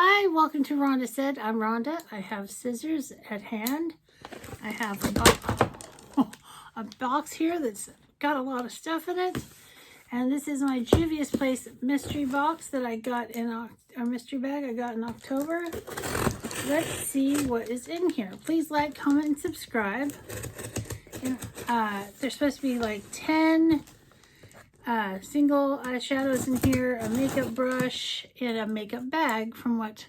Hi, welcome to Rhonda Said. I'm Rhonda. I have scissors at hand. I have a box here that's got a lot of stuff in it. And this is my Juvias Place mystery box that I got in a mystery bag I got in October. Let's see what is in here. Please like, comment, and subscribe. And, there's supposed to be like 10 single eyeshadows in here, a makeup brush, and a makeup bag from what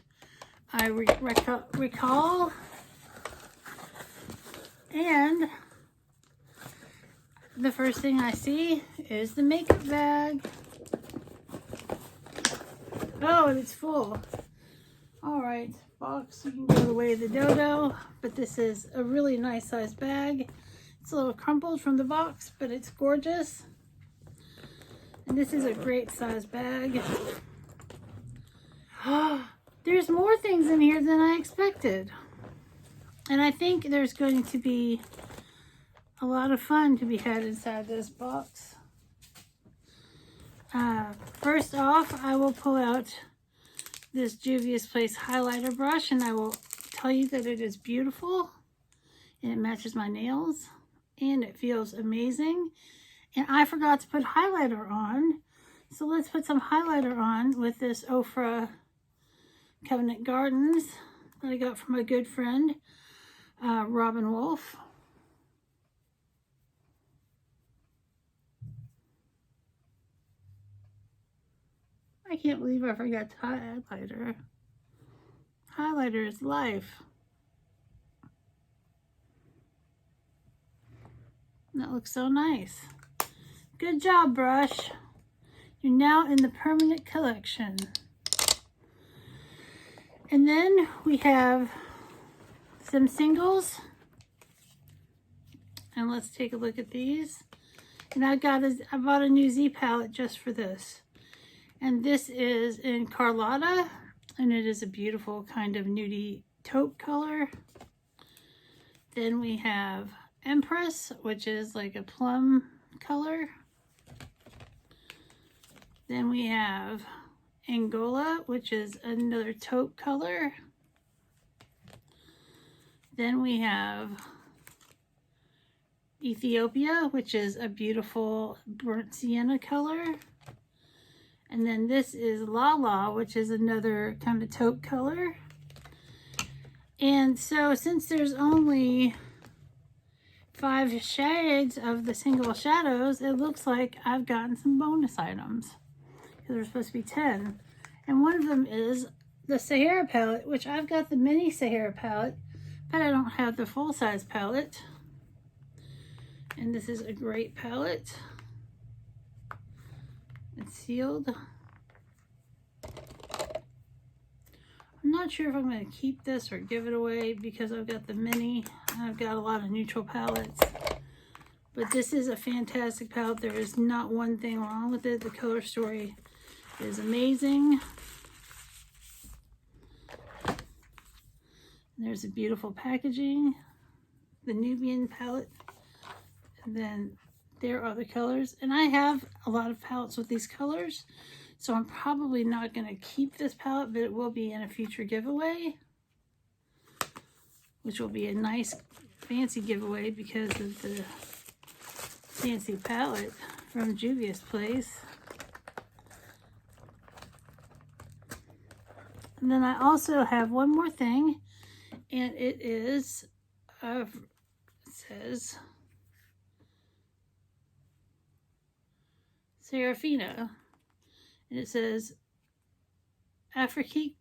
I recall. And the first thing I see is the makeup bag. Oh, and it's full. All right, box, you can go the way of the dodo, but this is a really nice size bag. It's a little crumpled from the box, but it's gorgeous. And this is a great size bag. There's more things in here than I expected. And I think there's going to be a lot of fun to be had inside this box. First off, I will pull out this Juvia's Place highlighter brush, and I will tell you that it is beautiful and it matches my nails and it feels amazing. And I forgot to put highlighter on, so let's put some highlighter on with this Ofra Covenant Gardens that I got from my good friend Robin Wolf. I can't believe I forgot highlighter. Highlighter is life. That looks so nice. Good job, brush. You're now in the permanent collection. And then we have some singles. And let's take a look at these. And I bought a new Z palette just for this. And this is in Carlotta, and it is a beautiful kind of nudie taupe color. Then we have Empress, which is like a plum color. Then we have Angola, which is another taupe color. Then we have Ethiopia, which is a beautiful burnt sienna color. And then this is Lala, which is another kind of taupe color. And so since there's only 5 shades of the single shadows, it looks like I've gotten some bonus items. Because there's supposed to be 10. And one of them is the Sahara palette, which I've got the mini Sahara palette, but I don't have the full-size palette. And this is a great palette. It's sealed. I'm not sure if I'm going to keep this or give it away because I've got the mini. I've got a lot of neutral palettes. But this is a fantastic palette. There is not one thing wrong with it. The color story is amazing. There's a beautiful packaging. The Nubian palette. And then there are the colors, and I have a lot of palettes with these colors, so I'm probably not going to keep this palette, but it will be in a future giveaway, which will be a nice fancy giveaway because of the fancy palette from Juvia's Place. And then I also have one more thing, and it is it says Serafina, and it says Afrique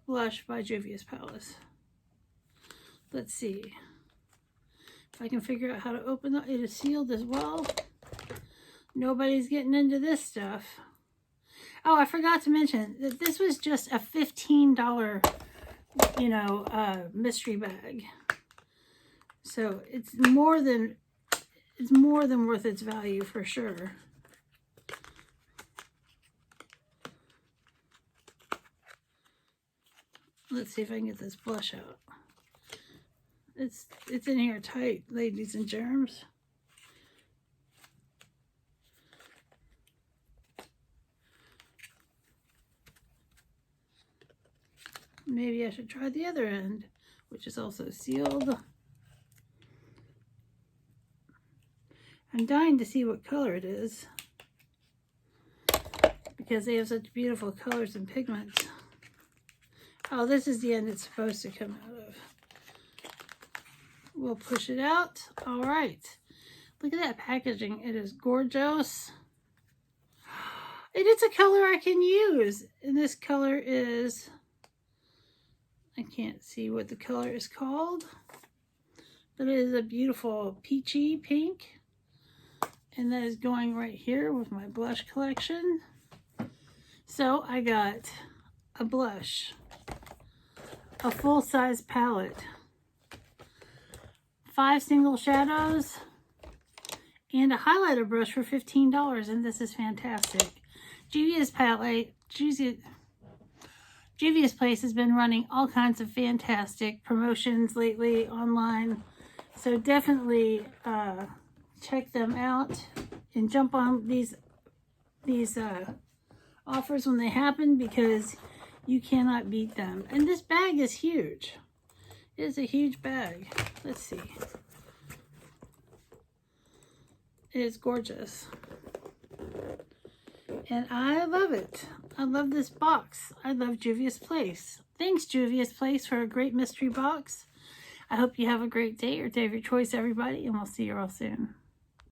Blush by Juvia's Palace. Let's see if I can figure out how to open it. It is sealed as well. Nobody's getting into this stuff. Oh, I forgot to mention that this was just a $15, mystery bag. So it's more than worth its value for sure. Let's see if I can get this blush out. It's in here tight, ladies and germs. Maybe I should try the other end, which is also sealed. I'm dying to see what color it is, because they have such beautiful colors and pigments. Oh, this is the end it's supposed to come out of. We'll push it out. All right. Look at that packaging. It is gorgeous. It is a color I can use. And this color is, I can't see what the color is called, but it is a beautiful peachy pink. And that is going right here with my blush collection. So I got a blush, a full-size palette, 5 single shadows, and a highlighter brush for $15, and this is fantastic. Juvias palette, Juvia's Place has been running all kinds of fantastic promotions lately online, so definitely check them out and jump on these offers when they happen, because you cannot beat them. And this bag is huge. It is a huge bag. Let's see. It is gorgeous. And I love it. I love this box. I love Juvia's Place. Thanks, Juvia's Place, for a great mystery box. I hope you have a great day or day of your choice, everybody, and we'll see you all soon.